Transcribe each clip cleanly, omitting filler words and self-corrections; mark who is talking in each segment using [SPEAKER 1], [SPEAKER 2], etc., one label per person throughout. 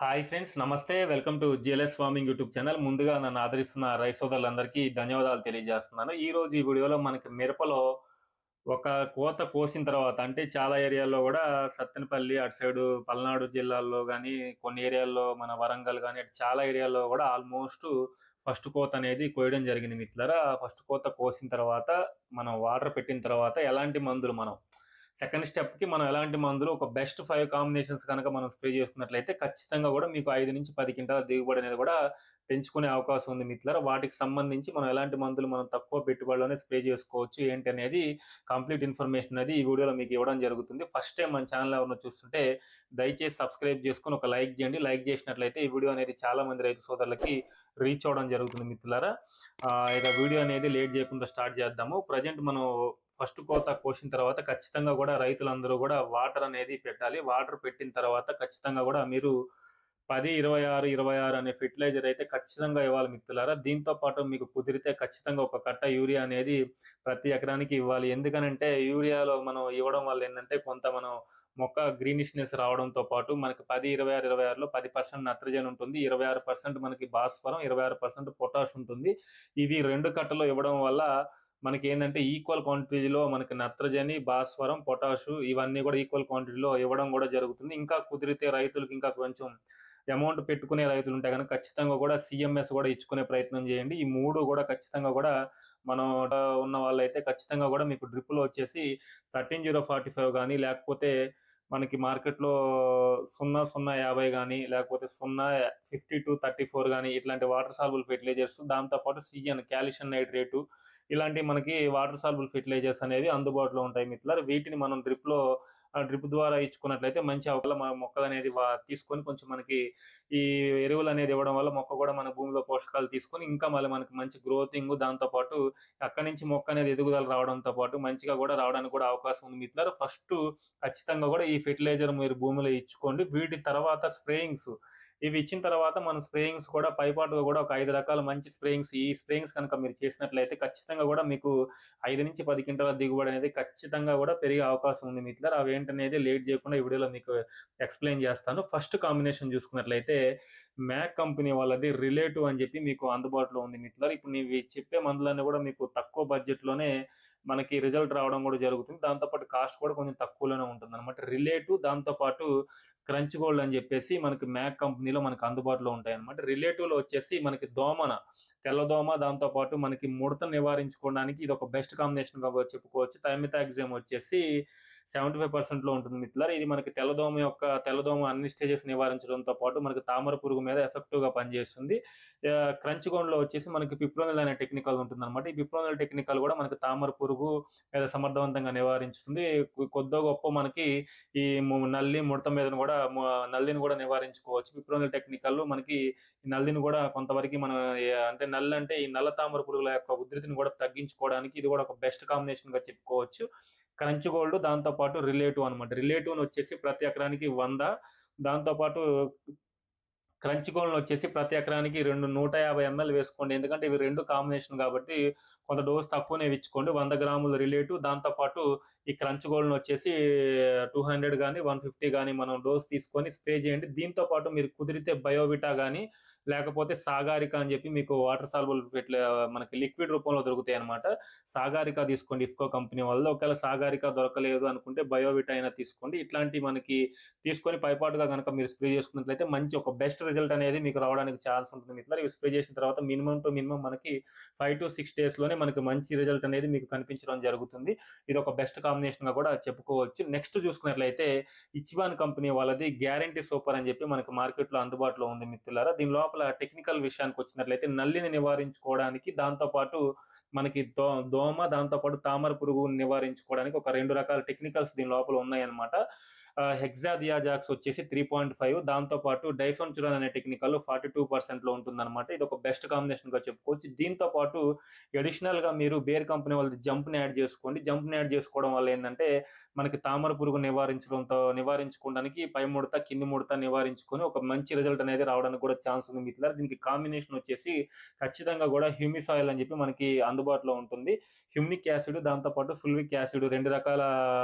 [SPEAKER 1] Hi friends, నమస్తే. Welcome to GLS farming YouTube channel. ముందుగా నన్ను ఆదరిస్తున్న రైతు సోదరులందరికీ ధన్యవాదాలు తెలియజేస్తున్నాను. ఈ రోజు ఈ వీడియోలో మనకి మిరపలో ఒక కోత కోసిన తర్వాత అంటే చాలా ఏరియాల్లో కూడా సత్తెనపల్లి అటు సైడు పల్నాడు జిల్లాల్లో కానీ కొన్ని ఏరియాల్లో మన వరంగల్ కానీ అటు చాలా ఏరియాల్లో కూడా ఆల్మోస్ట్ ఫస్ట్ కోత అనేది కోయడం జరిగింది మిత్రులారా. ఫస్ట్ కోత కోసిన తర్వాత మనం వాటర్ పెట్టిన తర్వాత ఎలాంటి మందులు మనం సెకండ్ స్టెప్కి మనం ఎలాంటి మందులు ఒక బెస్ట్ 5 కాంబినేషన్స్ కనుక మనం స్ప్రే చేసుకున్నట్లయితే ఖచ్చితంగా కూడా మీకు 5 నుంచి 10 క్వింటాల దిగుబడి అనేది కూడా పెంచుకునే అవకాశం ఉంది మిత్రులారా. వాటికి సంబంధించి మనం ఎలాంటి మందులు మనం తక్కువ పెట్టుబడిలోనే స్ప్రే చేసుకోవచ్చు ఏంటి అనేది కంప్లీట్ ఇన్ఫర్మేషన్ అనేది ఈ వీడియోలో మీకు ఇవ్వడం జరుగుతుంది. ఫస్ట్ టైం మన ఛానల్ ఎవరైనా చూస్తుంటే దయచేసి సబ్స్క్రైబ్ చేసుకుని ఒక లైక్ చేయండి. లైక్ చేసినట్లయితే ఈ వీడియో అనేది చాలా మంది రైతు సోదరులకి రీచ్ అవ్వడం జరుగుతుంది మిత్రులారా. ఇక వీడియో అనేది లేట్ చేయకుండా స్టార్ట్ చేద్దాము. ప్రజెంట్ మనం ఫస్ట్ కోత కోసిన తర్వాత ఖచ్చితంగా కూడా రైతులందరూ కూడా వాటర్ అనేది పెట్టాలి. వాటర్ పెట్టిన తర్వాత ఖచ్చితంగా కూడా మీరు 10-26-26 అనే ఫెర్టిలైజర్ అయితే ఖచ్చితంగా ఇవ్వాలి మిత్రులారా. దీంతో పాటు మీకు కుదిరితే ఖచ్చితంగా ఒక కట్ట యూరియా అనేది ప్రతి ఎకరానికి ఇవ్వాలి. ఎందుకనంటే యూరియాలో మనం ఇవ్వడం వల్ల ఏంటంటే కొంత మనం మొక్క గ్రీనిష్నెస్ రావడంతో పాటు మనకి 10-26-26లో 10% నత్రజని ఉంటుంది, 26% మనకి భాస్వరం, 26% పొటాష్ ఉంటుంది. ఇవి 2 కట్టలు ఇవ్వడం వల్ల మనకి ఏంటంటే ఈక్వల్ క్వాంటిటీలో మనకి నత్రజని, భాస్వరం, పొటాషు ఇవన్నీ కూడా ఈక్వల్ క్వాంటిటీలో ఇవ్వడం కూడా జరుగుతుంది. ఇంకా కుదిరితే రైతులకు ఇంకా కొంచెం అమౌంట్ పెట్టుకునే రైతులు ఉంటే కనుక ఖచ్చితంగా కూడా సిఎంఎస్ కూడా ఇచ్చుకునే ప్రయత్నం చేయండి. ఈ 3 కూడా ఖచ్చితంగా కూడా మనం ఉన్న వాళ్ళైతే ఖచ్చితంగా కూడా మీకు డ్రిప్లో వచ్చేసి 13045 కానీ లేకపోతే మనకి మార్కెట్లో 0050 కానీ లేకపోతే 05234 కానీ ఇట్లాంటి వాటర్ సాల్బుల్ ఫెర్టిలైజర్స్, దాంతోపాటు సిఎన్ క్యాల్షియం నైట్రేటు ఇలాంటి మనకి వాటర్ సాల్బుల్ ఫెర్టిలైజర్స్ అనేవి అందుబాటులో ఉంటాయి మిత్రులారా. వీటిని మనం డ్రిప్ ద్వారా ఇచ్చుకున్నట్లయితే మంచి అవకాశం మొక్కలు అనేది తీసుకొని కొంచెం మనకి ఈ ఎరువులు అనేది ఇవ్వడం వల్ల మొక్క కూడా మన భూమిలో పోషకాలు తీసుకొని ఇంకా మళ్ళీ మనకి మంచి గ్రోతింగ్, దాంతోపాటు అక్కడి నుంచి మొక్క అనేది ఎదుగుదల రావడంతో పాటు మంచిగా కూడా రావడానికి కూడా అవకాశం ఉంది మిత్రులారా. ఫస్ట్ ఖచ్చితంగా కూడా ఈ ఫెర్టిలైజర్ మీరు భూమిలో ఇచ్చుకోండి. వీటి తర్వాత స్ప్రేయింగ్స్ ఇవి ఇచ్చిన తర్వాత మనం స్ప్రేయింగ్స్ కూడా పైపాటుగా కూడా ఒక 5 రకాల మంచి స్ప్రేయింగ్స్ ఈ స్ప్రేయింగ్స్ కనుక మీరు చేసినట్లయితే ఖచ్చితంగా కూడా మీకు 5-10 క్వింటాల దిగుబడి అనేది ఖచ్చితంగా కూడా పెరిగే అవకాశం ఉంది మిత్రులారా. అవి ఏంటనేది లేట్ చేయకుండా ఈ వీడియోలో మీకు ఎక్స్ప్లెయిన్ చేస్తాను. ఫస్ట్ కాంబినేషన్ చూసుకున్నట్లయితే మ్యాక్ కంపెనీ వాళ్ళది రిలేటివ్ అని చెప్పి మీకు అందుబాటులో ఉంది మిత్రులారా. ఇప్పుడు నీవు చెప్పే మందులన్నీ కూడా మీకు తక్కువ బడ్జెట్లోనే మనకి రిజల్ట్ రావడం కూడా జరుగుతుంది. దాంతోపాటు కాస్ట్ కూడా కొంచెం తక్కువలోనే ఉంటుంది అనమాట. రిలేటివ్, దాంతోపాటు క్రంచ్ గోల్డ్ అని చెప్పేసి మనకి మ్యాక్ కంపెనీలో మనకి అందుబాటులో ఉంటాయి అనమాట. రిలేటివ్లో వచ్చేసి మనకి తెల్లదోమ, దాంతోపాటు మనకి ముడత నివారించుకోవడానికి ఇది ఒక బెస్ట్ కాంబినేషన్ గా చెప్పుకోవచ్చు. థైమిథాక్సిమ్ వచ్చేసి 75%లో ఉంటుంది మిత్రులారా. ఇది మనకి తెల్లదోమ అన్ని స్టేజెస్ నివారించడంతో పాటు మనకి తామర పురుగు మీద ఎఫెక్టివ్ గా పనిచేస్తుంది. క్రంచ్ గోల్డ్ లో వచ్చేసి మనకి పిప్రోనిల్ అనే టెక్నికల్ ఉంటుంది అనమాట. ఈ పిప్రోనిల్ టెక్నికల్ కూడా మనకి తామర పురుగు మీద సమర్థవంతంగా నివారించుతుంది. కొద్దో గొప్ప మనకి ఈ ముడత మీద కూడా నల్లిని కూడా నివారించుకోవచ్చు. పిప్రోనిల్ టెక్నికల్ మనకి ఈ నల్లిని కూడా కొంతవరకు మనం అంటే ఈ నల్ల తామర పురుగుల యొక్క ఉధృతిని కూడా తగ్గించుకోవడానికి ఇది కూడా ఒక బెస్ట్ కాంబినేషన్ గా చెప్పుకోవచ్చు. క్రంచ్ గోల్డ్, దాంతోపాటు రిలేటివ్ అనమాట. రిలేటివ్ వచ్చేసి ప్రతి ఎకరానికి 100, దాంతోపాటు క్రంచ్ గోల్డ్ వచ్చేసి ప్రతి ఎకరానికి 150 ml వేసుకోండి. ఎందుకంటే ఇవి 2 కాంబినేషన్ కాబట్టి కొంత డోస్ తక్కువనే ఇచ్చుకోండి. 100 గ్రాముల రిలేటివ్, దాంతోపాటు ఈ క్రంచ్ గోల్డ్ వచ్చేసి 200 కానీ 150 కానీ మనం డోస్ తీసుకొని స్ప్రే చేయండి. దీంతో పాటు మీరు కుదిరితే బయోవిటా కానీ లేకపోతే సాగారిక అని చెప్పి మీకు వాటర్ సాల్బుల్ మనకి లిక్విడ్ రూపంలో దొరుకుతాయి అనమాట. సాగారిక తీసుకోండి ఇఫ్కో కంపెనీ వాళ్ళు. ఒకవేళ సాగారిక దొరకలేదు అనుకుంటే బయోవిటా అయినా తీసుకోండి. ఇట్లాంటి మనకి తీసుకొని పైపాటుగా కనుక మీరు స్ప్రే చేసుకున్నట్లయితే మంచి ఒక బెస్ట్ రిజల్ట్ అనేది మీకు రావడానికి ఛాన్స్ ఉంటుంది మిత్రులారా. ఇవి స్ప్రే చేసిన తర్వాత మినిమం మనకి 5 to 6 డేస్లోనే మనకి మంచి రిజల్ట్ అనేది మీకు కనిపించడం జరుగుతుంది. ఇది ఒక బెస్ట్ కాంబినేషన్ గా కూడా చెప్పుకోవచ్చు. నెక్స్ట్ చూసుకున్నట్లయితే ఇచిబాన్ కంపెనీ వాళ్ళది గ్యారంటీ సూపర్ అని చెప్పి మనకి మార్కెట్లో అందుబాటులో ఉంది మిత్రులారా. దీని లోపల టెక్నికల్ విషయానికి వచ్చినట్లయితే నల్లిని నివారించుకోవడానికి, దాంతోపాటు మనకి దోమ, దాంతోపాటు తామర పురుగు నివారించుకోవడానికి ఒక 2 రకాల టెక్నికల్స్ దీని లోపల ఉన్నాయన్నమాట. హెక్సాథియాజాక్స్ వచ్చేసి 3.5, దాంతోపాటు డైఫెన్చురాన్ అనే టెక్నికల్ 42%లో ఉంటుందన్నమాట. ఇది ఒక బెస్ట్ కాంబినేషన్ గా చెప్పుకోవచ్చు. దీంతో పాటు అడిషనల్ గా మీరు బేర్ కంపెనీ వాళ్ళది జంప్ని యాడ్ చేసుకోండి. జంప్ని యాడ్ చేసుకోవడం వల్ల ఏంటంటే మనకి తామర పురుగు నివారించుకోవడానికి పై ముడత, కింది ముడత నివారించుకొని ఒక మంచి రిజల్ట్ అనేది రావడానికి కూడా ఛాన్స్ ఉంది మిత్రులారా. దీనికి కాంబినేషన్ వచ్చేసి ఖచ్చితంగా కూడా హ్యూమిస్ ఆయిల్ అని చెప్పి మనకి అందుబాటులో ఉంటుంది. హ్యూమిక్ యాసిడ్ దాంతో పాటు ఫుల్విక్ యాసిడ్ 2 రకాల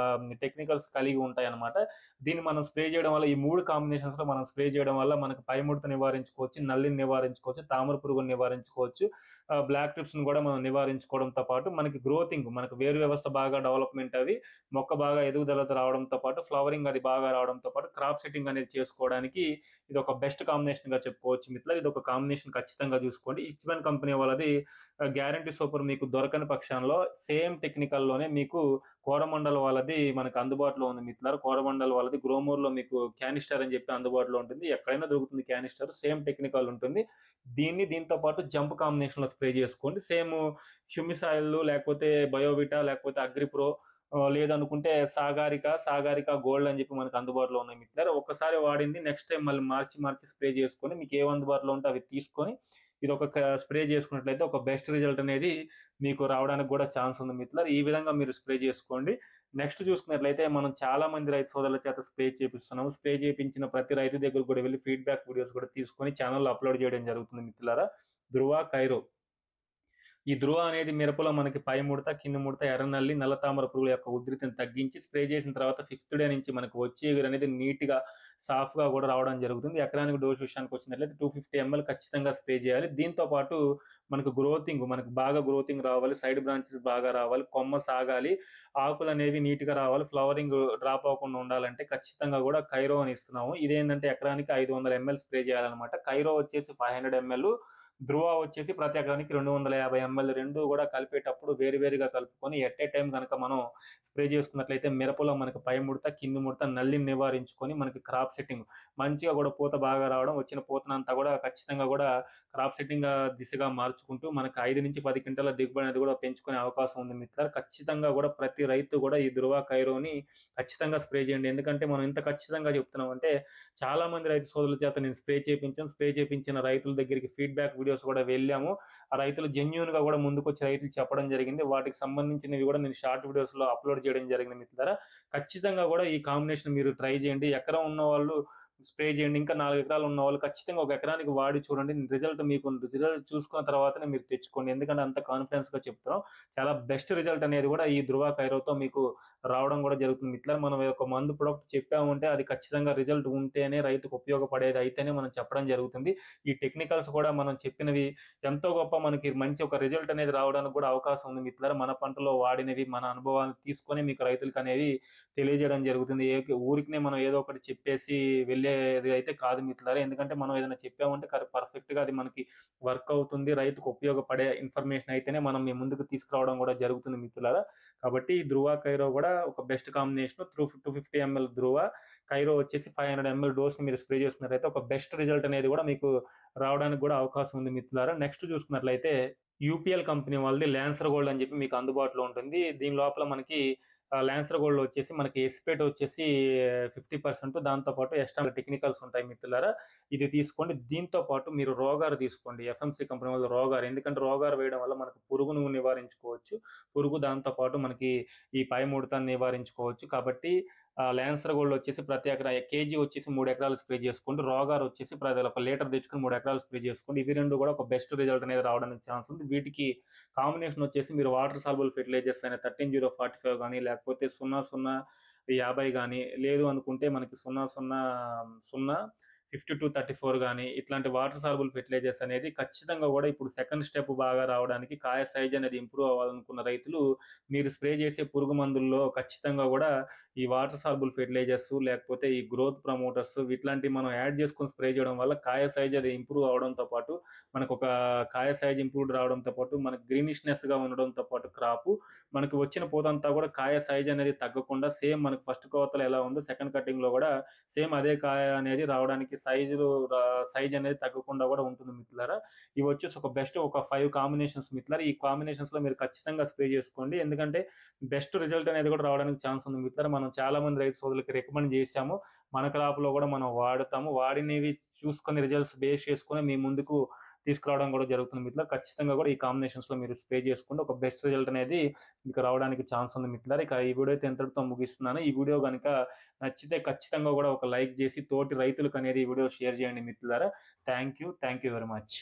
[SPEAKER 1] టెక్నికల్స్ కలిగి ఉంటాయన్నమాట. దీన్ని మనం స్ప్రే చేయడం వల్ల, ఈ 3 కాంబినేషన్స్‌లో మనం స్ప్రే చేయడం వల్ల మనకు పై ముడత నివారించుకోవచ్చు, నల్లిని నివారించుకోవచ్చు, తామర పురుగుని నివారించుకోవచ్చు. బ్లాక్ ట్రిప్స్‌ని కూడా మనం నివారించుకోవడంతో పాటు మనకి గ్రోతింగ్, మనకు వేరు వ్యవస్థ బాగా డెవలప్‌మెంట్ అవి, మొక్క బాగా ఎదుగుదల రావడంతో పాటు ఫ్లవరింగ్ అది బాగా రావడంతో పాటు క్రాప్ సెట్టింగ్ అనేది చేసుకోవడానికి ఇది ఒక బెస్ట్ కాంబినేషన్‌గా చెప్పుకోవచ్చు మిత్రులారా. ఇది ఒక కాంబినేషన్ ఖచ్చితంగా చూసుకోండి. ఈస్ట్‌మన్ కంపెనీ వాళ్ళది గ్యారంటీ సూపర్ మీకు దొరకని పక్షంలో సేమ్ టెక్నికల్‌లోనే మీకు కోరమండల్ వాళ్ళది మనకు అందుబాటులో ఉంది మిత్రులారా. కోరమండల్ వాళ్ళది గ్రోమోర్‌లో మీకు క్యానిస్టర్ అని చెప్పి అందుబాటులో ఉంటుంది. ఎక్కడైనా దొరుకుతుంది క్యానిస్టర్. సేమ్ టెక్నికల్ ఉంటుంది. దీంతో పాటు జంప్ కాంబినేషన్‌లో స్ప్రే చేసుకోండి. సేమ్ హ్యూమిసాయిల్ లేకపోతే బయోవిటా లేకపోతే అగ్రిప్రో లేదనుకుంటే సాగారిక గోల్డ్ అని చెప్పి మనకు అందుబాటులో ఉన్నాయి మిత్రులారా. ఒక్కసారి వాడింది నెక్స్ట్ టైమ్ మళ్ళీ మార్చి స్ప్రే చేసుకొని మీకు ఏవి అందుబాటులో ఉంటే అవి తీసుకొని ఇదొక స్ప్రే చేసుకున్నట్లయితే ఒక బెస్ట్ రిజల్ట్ అనేది మీకు రావడానికి కూడా ఛాన్స్ ఉంది మిత్రులారా. ఈ విధంగా మీరు స్ప్రే చేసుకోండి. నెక్స్ట్ చూసుకున్నట్లయితే మనం చాలా మంది రైతు సోదరుల చేత స్ప్రే చేపిస్తున్నాము. స్ప్రే చేపించిన ప్రతి రైతు దగ్గరకు కూడా వెళ్లి ఫీడ్‌బ్యాక్ వీడియోస్ కూడా తీసుకొని ఛానెల్‌లో అప్‌లోడ్ చేయడం జరుగుతుంది మిత్రులారా. ధృవ, కైరో ఈ ధృవ అనేది మిరపలో మనకి పై ముడత, కింది ముడత, ఎర్రనల్లి, నల్ల తామర పురుగుల యొక్క ఉధృతిని తగ్గించి స్ప్రే చేసిన తర్వాత 5th డే నుంచి మనకు వచ్చే ఎగురు అనేది నీట్‌గా, సాఫ్ట్‌గా కూడా రావడం జరుగుతుంది. ఎకరానికి డోస్ విషయానికి వచ్చినట్లయితే 250 ఎంఎల్ ఖచ్చితంగా స్ప్రే చేయాలి. దీంతో పాటు మనకు బాగా గ్రోతింగ్ రావాలి, సైడ్ బ్రాంచెస్ బాగా రావాలి, కొమ్మ సాగాలి, ఆకులనేవి నీట్‌గా రావాలి, ఫ్లవరింగ్ డ్రాప్ అవ్వకుండా ఉండాలంటే ఖచ్చితంగా కూడా కైరో అని ఇస్తున్నాము. ఇదేంటంటే ఎకరానికి 500 ఎంఎల్ స్ప్రే చేయాలన్నమాట. కైరో వచ్చేసి 500 ఎంఎల్, ధృవ వచ్చేసి ప్రతి ఎకరానికి 250 ఎంఎల్, 2 కూడా కలిపేటప్పుడు వేరువేరుగా కలుపుకొని ఎట్ ఏ టైమ్ గనక మనం స్ప్రే చేసుకున్నట్లయితే మిరపలో మనకి పై ముడత, కింది ముడత, నల్లిని నివారించుకొని మనకి క్రాప్ సెట్టింగ్ మంచిగా కూడా పూత బాగా రావడం, వచ్చిన పూతనంతా కూడా ఖచ్చితంగా కూడా క్రాప్ సెట్టింగ్ దిశగా మార్చుకుంటూ మనకు 5-10 క్వింటాల దిగుబడి అనేది కూడా పెంచుకునే అవకాశం ఉంది మిత్రులారా. ఖచ్చితంగా కూడా ప్రతి రైతు కూడా ఈ ధృవ, కైరోని ఖచ్చితంగా స్ప్రే చేయండి. ఎందుకంటే మనం ఇంత ఖచ్చితంగా చెప్తున్నామంటే చాలా మంది రైతు సోదరుల చేత నేను స్ప్రే చేపించాను. స్ప్రే చేపించిన రైతుల దగ్గరికి ఫీడ్‌బ్యాక్ వీడియోస్ కూడా వెళ్ళాము. ఆ రైతులు జెన్యూన్‌గా కూడా ముందుకొచ్చి రైతులు చెప్పడం జరిగింది. వాటికి సంబంధించినవి కూడా నేను షార్ట్ వీడియోస్‌లో అప్‌లోడ్ చేయడం జరిగింది మిత్రులారా. ఖచ్చితంగా కూడా ఈ కాంబినేషన్ మీరు ట్రై చేయండి. ఎకరం ఉన్నవాళ్ళు స్ప్రే చేయండి. ఇంకా 4 ఎకరాలు ఉన్నవాళ్ళు ఖచ్చితంగా ఒక ఎకరానికి వాడి చూడండి. రిజల్ట్ చూసుకున్న తర్వాతనే మీరు తెచ్చుకోండి. ఎందుకంటే అంత కాన్ఫిడెన్స్‌గా చెప్తున్నాం. చాలా బెస్ట్ రిజల్ట్ అనేది కూడా ఈ ధృవ, కైరోతో మీకు రావడం కూడా జరుగుతుంది. ఇట్లా మనం ఒక మందు ప్రొడక్ట్ చెప్పామంటే అది ఖచ్చితంగా రిజల్ట్ ఉంటేనే రైతుకు ఉపయోగపడేది అయితేనే మనం చెప్పడం జరుగుతుంది. ఈ టెక్నికల్స్ కూడా మనం చెప్పినవి ఎంతో గొప్ప మనకి మంచి ఒక రిజల్ట్ అనేది రావడానికి కూడా అవకాశం ఉంది మిత్రులారా. మన పంటలో వాడినవి, మన అనుభవాలను తీసుకొని మీకు రైతులకనేది తెలియజేయడం జరుగుతుంది. ఊరికనే మనం ఏదో ఒకటి చెప్పేసి వెళ్ళేది అయితే కాదు మిత్రులారా. ఎందుకంటే మనం ఏదైనా చెప్పామంటే పర్ఫెక్ట్‌గా అది మనకి వర్క్ అవుతుంది. రైతుకు ఉపయోగపడే ఇన్ఫర్మేషన్ అయితేనే మనం మీ ముందుకు తీసుకురావడం కూడా జరుగుతుంది మిత్రులారా. కాబట్టి ఈ ధృవ, కైరో కూడా ఒక బెస్ట్ కాంబినేషన్. 250 ఎంఎల్ ధృవ, కైరో వచ్చేసి 500 ఎంఎల్ డోస్‌ని మీరు స్ప్రే చేసుకున్నట్లయితే ఒక బెస్ట్ రిజల్ట్ అనేది కూడా మీకు రావడానికి కూడా అవకాశం ఉంది మిత్రులారా. నెక్స్ట్ చూసుకున్నట్లయితే యూపీఎల్ కంపెనీ వాళ్ళది లాన్సర్ గోల్డ్ అని చెప్పి మీకు అందుబాటులో ఉంటుంది. దీని లోపల మనకి లాన్సర్ గోల్డ్‌లో వచ్చేసి మనకి ఎస్పేట్ వచ్చేసి 50%, దాంతో పాటు ఎక్స్ట్రా టెక్నికల్స్ ఉంటాయి మిత్రులారా. ఇది తీసుకోండి. దీంతో పాటు మీరు రోగార్ తీసుకోండి. ఎఫ్ఎంసీ కంపెనీ వాళ్ళు రోగార్. ఎందుకంటే రోగార్ వేయడం వల్ల మనకు పురుగును నివారించుకోవచ్చు. దాంతో పాటు మనకి ఈ పై ముడతను నివారించుకోవచ్చు. కాబట్టి లాన్సర్ గోల్డ్ వచ్చేసి ప్రతి కేజీ వచ్చేసి 3 ఎకరాలు స్ప్రే చేసుకోండి. రోగార్ వచ్చేసి ఒక లీటర్ తెచ్చుకొని 3 ఎకరాలు స్ప్రే చేసుకోండి. ఇవి 2 కూడా ఒక బెస్ట్ రిజల్ట్ అనేది రావడానికి ఛాన్స్ ఉంది. వీటికి కాంబినేషన్ వచ్చేసి మీరు వాటర్ సాల్యుబుల్ ఫెర్టిలైజర్స్ అయిన 13-0-45 గానీ, లేకపోతే 00-50 గానీ, లేదు అనుకుంటే మనకి 00-0 52-34 గానీ, ఇట్లాంటి వాటర్ సాల్యుబుల్ ఫెర్టిలైజర్స్ అనేది ఖచ్చితంగా కూడా ఇప్పుడు సెకండ్ స్టెప్ బాగా రావడానికి, కాయ సైజ్ అనేది ఇంప్రూవ్ అవ్వాలనుకున్న రైతులు మీరు స్ప్రే చేసే పురుగు మందుల్లో ఖచ్చితంగా కూడా ఈ వాటర్ సాల్యుబుల్ ఫెర్టిలైజర్స్ లేకపోతే ఈ గ్రోత్ ప్రమోటర్స్ ఇట్లాంటివి మనం యాడ్ చేసుకొని స్ప్రే చేయడం వల్ల కాయ సైజ్ అది ఇంప్రూవ్ అవడంతో పాటు మనకు ఒక కాయ సైజ్ ఇంప్రూవ్డ్ రావడంతో పాటు మనకు గ్రీనిష్‌నెస్‌గా ఉండడంతో పాటు మనకి వచ్చిన పూతంతా కూడా కాయ సైజ్ అనేది తగ్గకుండా సేమ్ మనకు ఫస్ట్ కోతలో ఎలా ఉందో సెకండ్ కటింగ్‌లో కూడా సేమ్ అదే కాయ అనేది రావడానికి సైజ్ అనేది తగ్గకుండా కూడా ఉంటుంది మిత్రులారా. ఇవి వచ్చేసి ఒక బెస్ట్ ఒక 5 కాంబినేషన్స్ మిత్రులారా. ఈ కాంబినేషన్స్‌లో మీరు ఖచ్చితంగా స్ప్రే చేసుకోండి. ఎందుకంటే బెస్ట్ రిజల్ట్ అనేది కూడా రావడానికి ఛాన్స్ ఉంది మిత్రులారా. మనం చాలా మంది రైతు సోదరులకి రికమెండ్ చేశాము. మన క్రాప్‌లో కూడా మనం వాడతాము. వాడినవి చూసుకొని రిజల్ట్స్ బేస్ చేసుకొని మీ ముందుకు తీసుకురావడం కూడా జరుగుతుంది మిత్రులారా. ఖచ్చితంగా కూడా ఈ కాంబినేషన్స్‌లో మీరు స్ప్రే చేసుకుంటే ఒక బెస్ట్ రిజల్ట్ అనేది మీకు రావడానికి ఛాన్స్ ఉంది మిత్రులారా. ఇక ఈ వీడియో అయితే ఇంతటితో ముగిస్తున్నాను. ఈ వీడియో గనుక నచ్చితే ఖచ్చితంగా కూడా ఒక లైక్ చేసి తోటి రైతులకనేది ఈ వీడియో షేర్ చేయండి మిత్రులారా. Thank you very much.